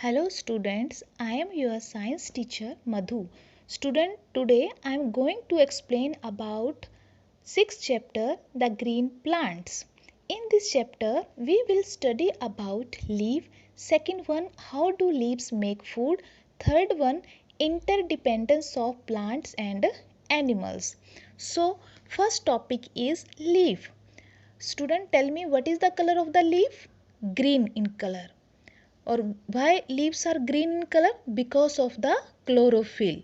Hello students, I am your science teacher Madhu. Student, today I am going to explain about 6th chapter The Green Plants. In this chapter we will study about leaf, second one how do leaves make food, third one interdependence of plants and animals. So first topic is leaf. Student, tell me what is the color of the leaf? Green in color. Or why leaves are green in color? Because of the chlorophyll.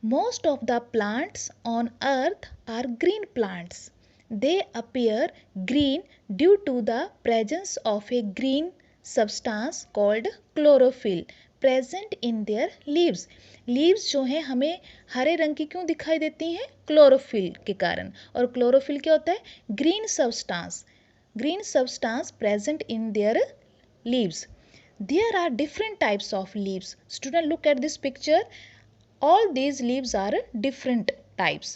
Most of the plants on earth are green plants. They appear green due to the presence of a green substance called chlorophyll present in their leaves. Leaves जो हैं हमें हरे रंग की क्यों दिखाई देती हैं? Chlorophyll के कारण. और क्लोरोफिल क्या होता है? Green substance present in their leaves. There are different types of leaves. Student, look at this picture. All these leaves are different types.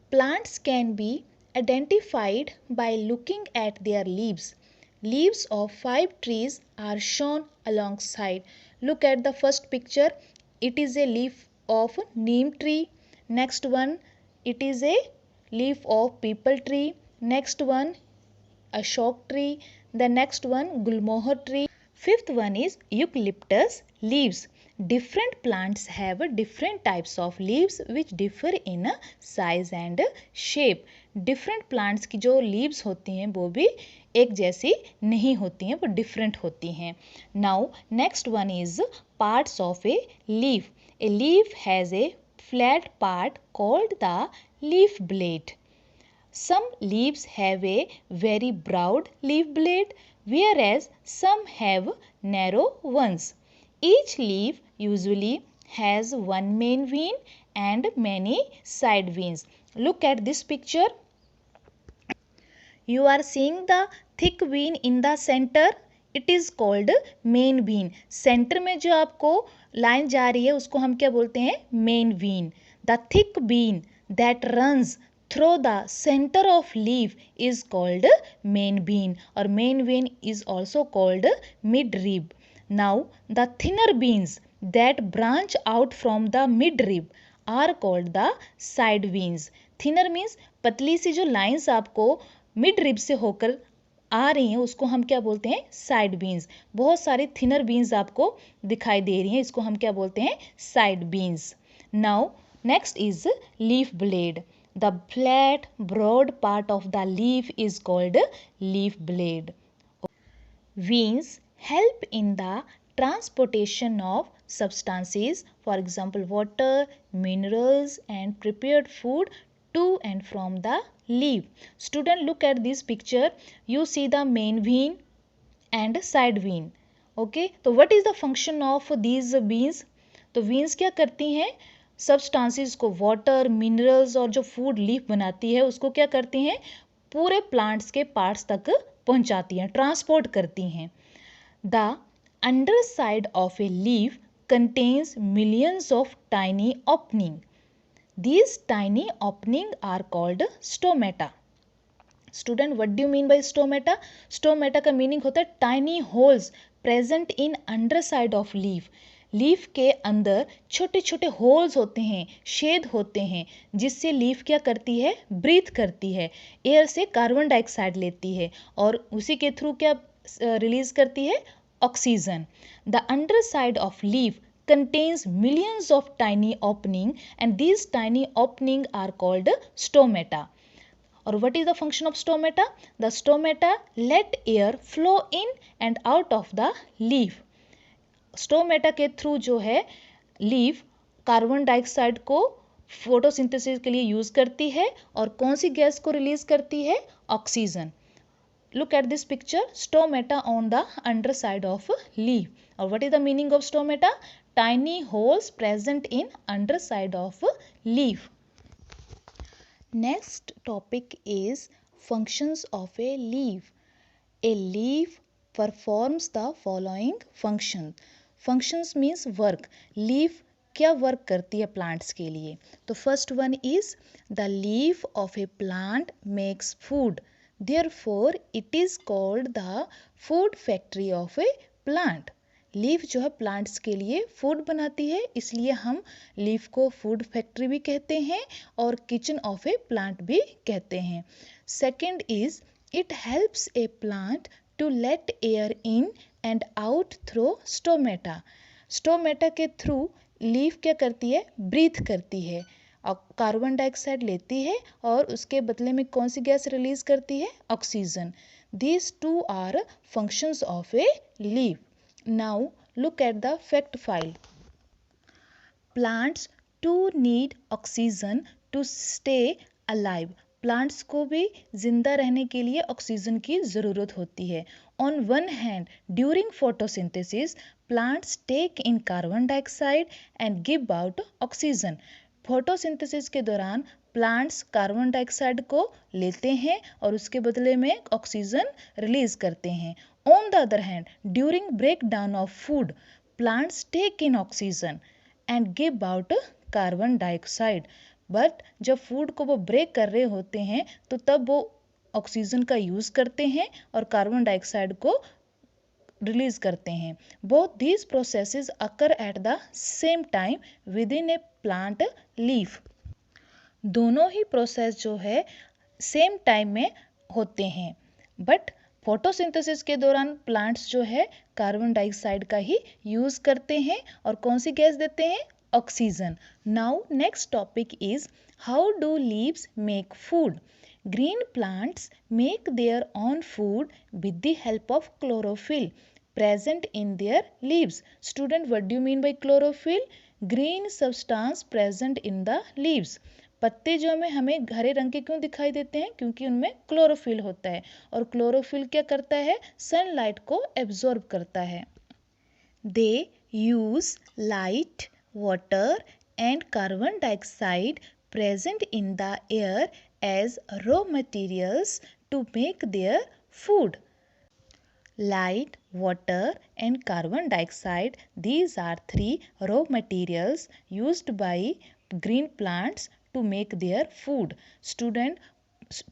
Plants can be identified by looking at their leaves. Leaves of 5 trees are shown alongside. Look at the first picture. It is a leaf of neem tree. Next one, it is a leaf of peepal tree. Next one, ashok tree. The next one, gulmohar tree. Fifth one is eucalyptus leaves. Different plants have different types of leaves which differ in size and shape. Different plants की जो leaves होती हैं वो भी एक जैसी नहीं होती हैं, वो different होती हैं. Now next one is parts of a leaf. A leaf has a flat part called the leaf blade. Some leaves have a very broad leaf blade, whereas some have narrow ones. Each leaf usually has one main vein and many side veins. Look at this picture. You are seeing the thick vein in the center. It is called main vein. Center में जो आपको line जा रही है उसको हम क्या बोलते हैं? Main vein. The thick vein that runs through the center of leaf is called main vein, or main vein is also called midrib. Now the thinner veins that branch out from the midrib are called the side veins. Thinner means पतली सी जो lines आपको midrib से होकर आ रही हैं उसको हम क्या बोलते हैं? Side beans. बहुत सारी थिनर बीन्स आपको दिखाई दे रही हैं, इसको हम क्या बोलते हैं? Side beans. Now next is leaf blade. The flat, broad part of the leaf is called leaf blade. Veins help in the transportation of substances, for example water, minerals and prepared food to and from the leaf. Student, look at this picture. You see the main vein and side vein. Okay, so what is the function of these veins? तो veins क्या करती हैं? Substances को, water, minerals और जो food leaf बनाती है उसको क्या करती हैं? पूरे प्लांट्स के पार्ट्स तक पहुंचाती हैं, ट्रांसपोर्ट करती हैं. The under side of a leaf contains millions of tiny opening. These tiny openings are called stomata. Student, what do you mean by stomata? Stomata का meaning होता है tiny holes present in underside of leaf. Leaf के अंदर छोटे छोटे holes होते हैं, छेद होते हैं, जिससे लीफ क्या करती है? ब्रीथ करती है, एयर से कार्बन डाइऑक्साइड लेती है और उसी के थ्रू क्या रिलीज करती है? Oxygen. The under side of leaf contains millions of tiny opening and these tiny opening are called stomata. Or what is the function of stomata? The stomata let air flow in and out of the leaf. Stomata के through जो है leaf carbon dioxide को photosynthesis के लिए use करती है और कौन सी गैस को रिलीज करती है? Oxygen. Look at this picture. Stomata on the underside of leaf. Or what is the meaning of stomata? Tiny holes present in underside of leaf. Next topic is functions of a leaf. A leaf performs the following functions. Functions means work. Leaf क्या work करती है plants के लिए? तो first one is the leaf of A plant makes food. Therefore, it is called the food factory of a plant. Leaf जो है plants के लिए फूड बनाती है, इसलिए हम लीफ को फूड फैक्ट्री भी कहते हैं और किचन ऑफ ए प्लांट भी कहते हैं। Second is it helps a plant to let air in and out through stomata. Stomata के थ्रू लीफ क्या करती है, ब्रीथ करती है और कार्बन डाइऑक्साइड लेती है और उसके बदले में कौन सी गैस रिलीज करती है, oxygen. These two are functions of a leaf. Now look at the fact file. Plants too need oxygen to stay alive. Plants को भी जिंदा रहने के लिए ऑक्सीजन की ज़रूरत होती है। On one hand during photosynthesis plants take in carbon dioxide and give out oxygen. Photosynthesis के दौरान प्लांट्स कार्बन डाइऑक्साइड को लेते हैं और उसके बदले में ऑक्सीजन रिलीज करते हैं। On the other hand during break down of food plants take in oxygen and give out carbon dioxide. But जब फूड को वो ब्रेक कर रहे होते हैं तो तब वो ऑक्सीजन का यूज़ करते हैं और कार्बन डाइऑक्साइड को रिलीज करते हैं। Both these processes occur at the same time with in A plant leaf. दोनों ही प्रोसेस जो है सेम टाइम में होते हैं, बट फोटोसिंथेसिस के दौरान प्लांट्स जो है कार्बन डाइऑक्साइड का ही यूज़ करते हैं और कौन सी गैस देते हैं, oxygen. Now next topic is how do leaves make food. Green plants make their on food with the help of chlorophyll present in their leaves. Student, what do you mean by chlorophyll? Green substance present in the leaves. पत्ते जो हमें हरे रंग के क्यों दिखाई देते हैं, क्योंकि उनमें क्लोरोफिल होता है और क्लोरोफिल क्या करता है, सनलाइट को एब्जॉर्ब करता है। They use light, water and carbon dioxide present in the air as raw materials to make their food. Light, water and carbon dioxide, these are three raw materials used by green plants to make their food. Student,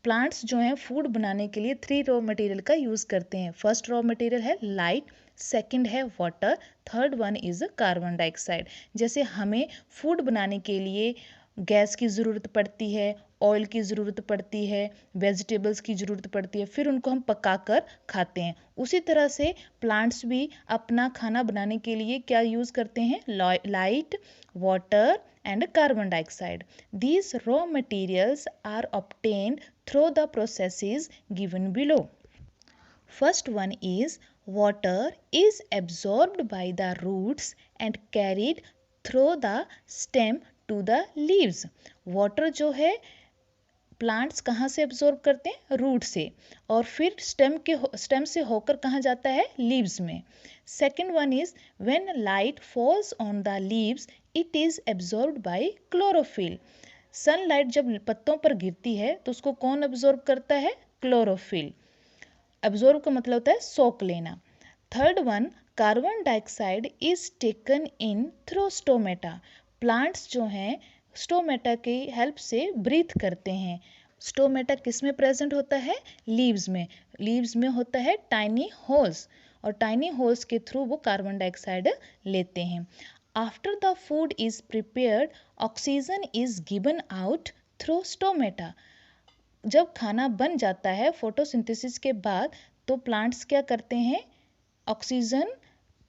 plants जो हैं food बनाने के लिए three raw material का use करते हैं। First raw material है light, second है water, third one is carbon dioxide. जैसे हमें फूड बनाने के लिए गैस की ज़रूरत पड़ती है, ऑयल की ज़रूरत पड़ती है, वेजिटेबल्स की ज़रूरत पड़ती है, फिर उनको हम पकाकर खाते हैं। उसी तरह से प्लांट्स भी अपना खाना बनाने के लिए क्या यूज़ करते हैं, light, water and carbon dioxide. These raw materials are obtained through the processes given below. First one is water is absorbed by the roots and carried through the stem to the leaves. Water जो है plants कहाँ से absorb करते हैं, root से, और फिर stem से होकर कहाँ जाता है, लीव्स में। Second one is when light falls on the leaves it is absorbed bye chlorophyll. Sunlight जब पत्तों पर गिरती है तो उसको कौन एब्जॉर्ब करता है, क्लोरोफिल। एब्जॉर्ब का मतलब होता है सोख लेना। Third one carbon dioxide is taken in through stomata. Plants जो हैं स्टोमेटा की हेल्प से ब्रीथ करते हैं। स्टोमेटा किस में प्रेजेंट होता है, लीव्स में। लीव्स में होता है टाइनी होल्स और टाइनी होल्स के थ्रू वो कार्बन डाइऑक्साइड लेते हैं। After the food is prepared oxygen is given out through stomata. जब खाना बन जाता है फोटोसिंथेसिस के बाद तो प्लांट्स क्या करते हैं, ऑक्सीजन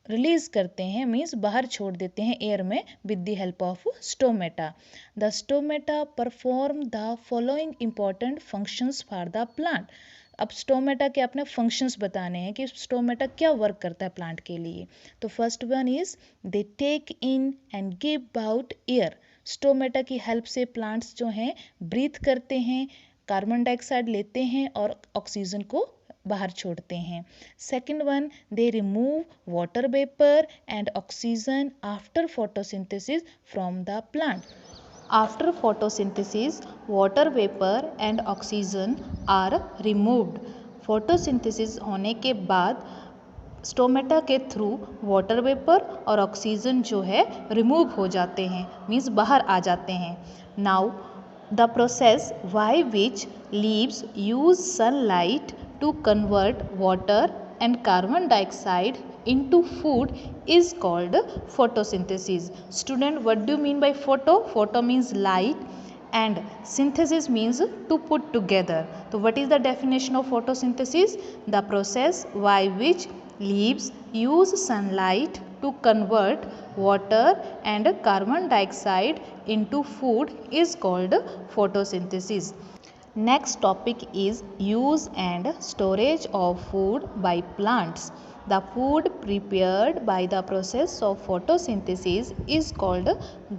रिलीज करते हैं, मीन्स बाहर छोड़ देते हैं एयर में with the help of stomata. The stomata perform the following important functions for the plant. अब स्टोमेटा के अपने फंक्शंस बताने हैं कि स्टोमेटा क्या वर्क करता है प्लांट के लिए। तो first one is they take in and give out air. Stomata की हेल्प से प्लांट्स जो हैं ब्रीथ करते हैं, कार्बन डाइऑक्साइड लेते हैं और ऑक्सीजन को बाहर छोड़ते हैं। Second one they remove water vapour and oxygen after photosynthesis from the plant. After photosynthesis water vapour and oxygen are removed. Photosynthesis होने के बाद स्टोमेटा के थ्रू वाटर वेपर और ऑक्सीजन जो है रिमूव हो जाते हैं, मीन्स बाहर आ जाते हैं। Now the process by which leaves use sunlight to convert water and carbon dioxide into food is called photosynthesis. Student, what do you mean by photo? Photo means light and synthesis means to put together. So what is the definition of photosynthesis? The process by which leaves use sunlight to convert water and carbon dioxide into food is called photosynthesis. Next topic is use and storage of food by plants. The food prepared by the process of photosynthesis is called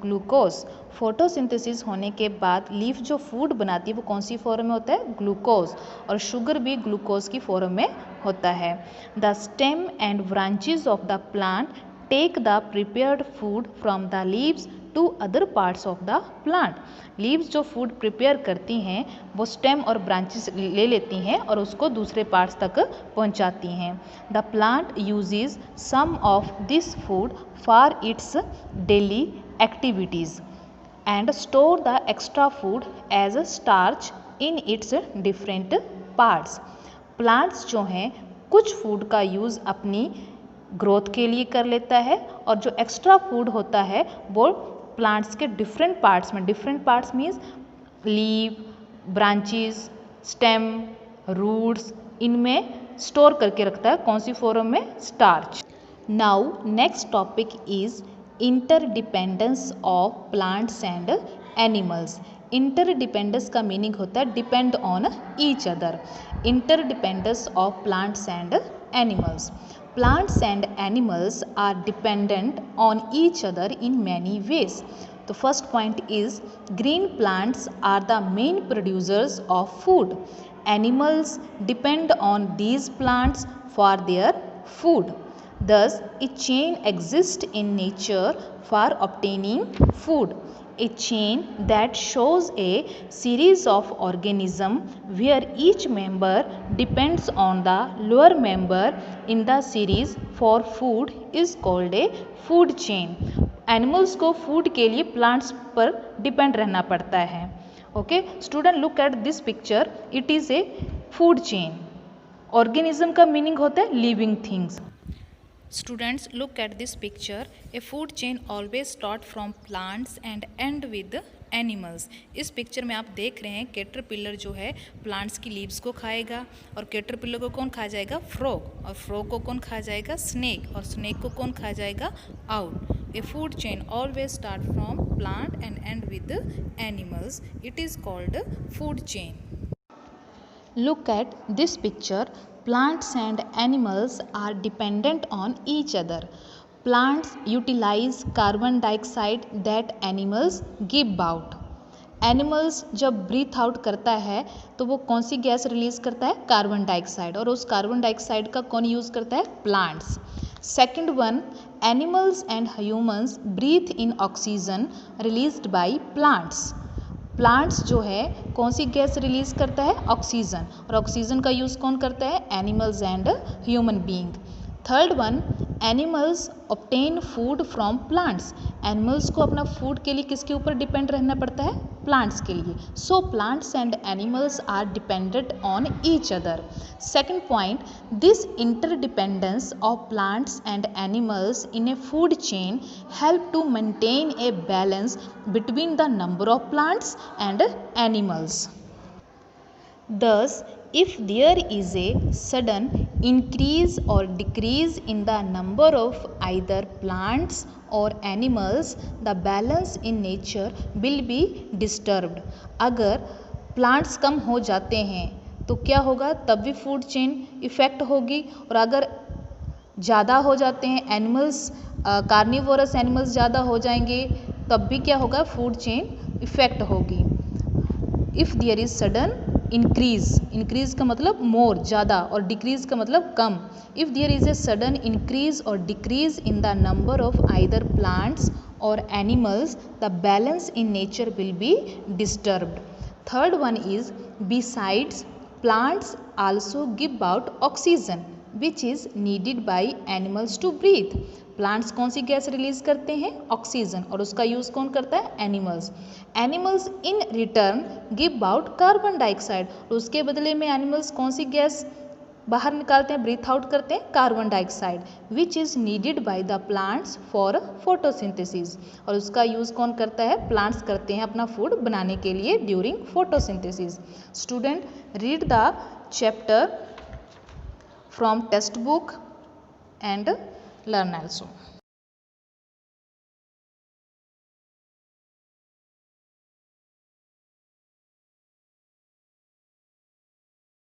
glucose. Photosynthesis होने के बाद leaf जो food बनाती है वो कौन सी form में होता है? ग्लूकोज, और शुगर भी ग्लूकोज की फॉर्म में होता है. The stem and branches of the plant take the prepared food from the leaves to other parts of the plant. Leaves जो फूड प्रिपेयर करती हैं वो स्टेम और ब्रांचेस ले लेती हैं और उसको दूसरे पार्ट्स तक पहुंचाती हैं. The plant uses some of this food for its daily activities and store the extra food as a starch in its different parts. Plants जो हैं कुछ फूड का यूज़ अपनी ग्रोथ के लिए कर लेता है और जो एक्स्ट्रा फूड होता है वो प्लांट्स के डिफरेंट पार्ट्स में, different parts means leave, branches, stem, roots, इनमें स्टोर करके रखता है. कौन सी फॉर्म में? Starch. Now next topic is interdependence of plants and animals. Interdependence का मीनिंग होता है depend on each other. Interdependence of plants and animals. Plants and animals are dependent on each other in many ways. The first point is green plants are the main producers of food. Animals depend on these plants for their food. Thus, a chain exists in nature for obtaining food. A chain that shows a series of organisms where each member depends on the lower member in the series for food is called a food chain. Animals को food के लिए plants पर depend रहना पड़ता है. Okay, student, look at this picture. It is a food chain. Organism का meaning होता है living things. Students, look at this picture. A food chain always start from plants and end with animals. इस picture में आप देख रहे हैं caterpillar जो है प्लांट्स की लीव्स को खाएगा और कैटरपिलर को कौन खा जाएगा? फ्रॉग. और फ्रॉग को कौन खा जाएगा? स्नेक. और स्नेक को कौन खा जाएगा? Out. A food chain always start from plant and and with animals. It is called food chain. Look at this picture. Plants and animals are dependent on each other. Plants utilize carbon dioxide that animals give out. Animals जब breathe out करता है तो वो कौन सी gas release करता है? Carbon dioxide. और उस कार्बन डाइऑक्साइड का कौन यूज़ करता है? Plants. Second one, animals and humans breathe in oxygen released by plants. Plants जो है कौन सी गैस रिलीज करता है? ऑक्सीजन. और ऑक्सीजन का यूज़ कौन करता है? Animals and human being. Third one, animals obtain food from plants. Animals को अपना फूड के लिए किसके ऊपर डिपेंड रहना पड़ता है? प्लांट्स के लिए. So plants and animals are dependent on each other. Second point, this interdependence of plants and animals in a food chain help to maintain a balance between the number of plants and animals. Thus, if there is a sudden increase or decrease in the number of either plants or animals, the balance in nature will be disturbed. अगर plants कम हो जाते हैं तो क्या होगा? तब भी food chain effect होगी. और अगर ज़्यादा हो जाते हैं एनिमल्स, कार्निवोरस एनिमल्स ज़्यादा हो जाएंगे तब भी क्या होगा? फूड चेन इफेक्ट होगी. If there is sudden increase, increase का मतलब मोर ज़्यादा और डिक्रीज का मतलब कम. If there is a sudden increase और decrease in the number of either plants और animals, the balance in nature will be disturbed. Third one is besides plants also give out oxygen which is needed by animals to breathe. Plants कौन सी gas release करते हैं? Oxygen. और उसका use कौन करता है? Animals. Animals in return give out carbon dioxide. उसके बदले में एनिमल्स कौन सी गैस बाहर निकालते हैं, ब्रीथ आउट करते हैं carbon dioxide, which is needed by the plants for photosynthesis. और उसका यूज़ कौन करता है? प्लांट्स करते हैं अपना फूड बनाने के लिए during photosynthesis. Student read the chapter from text book and learn also.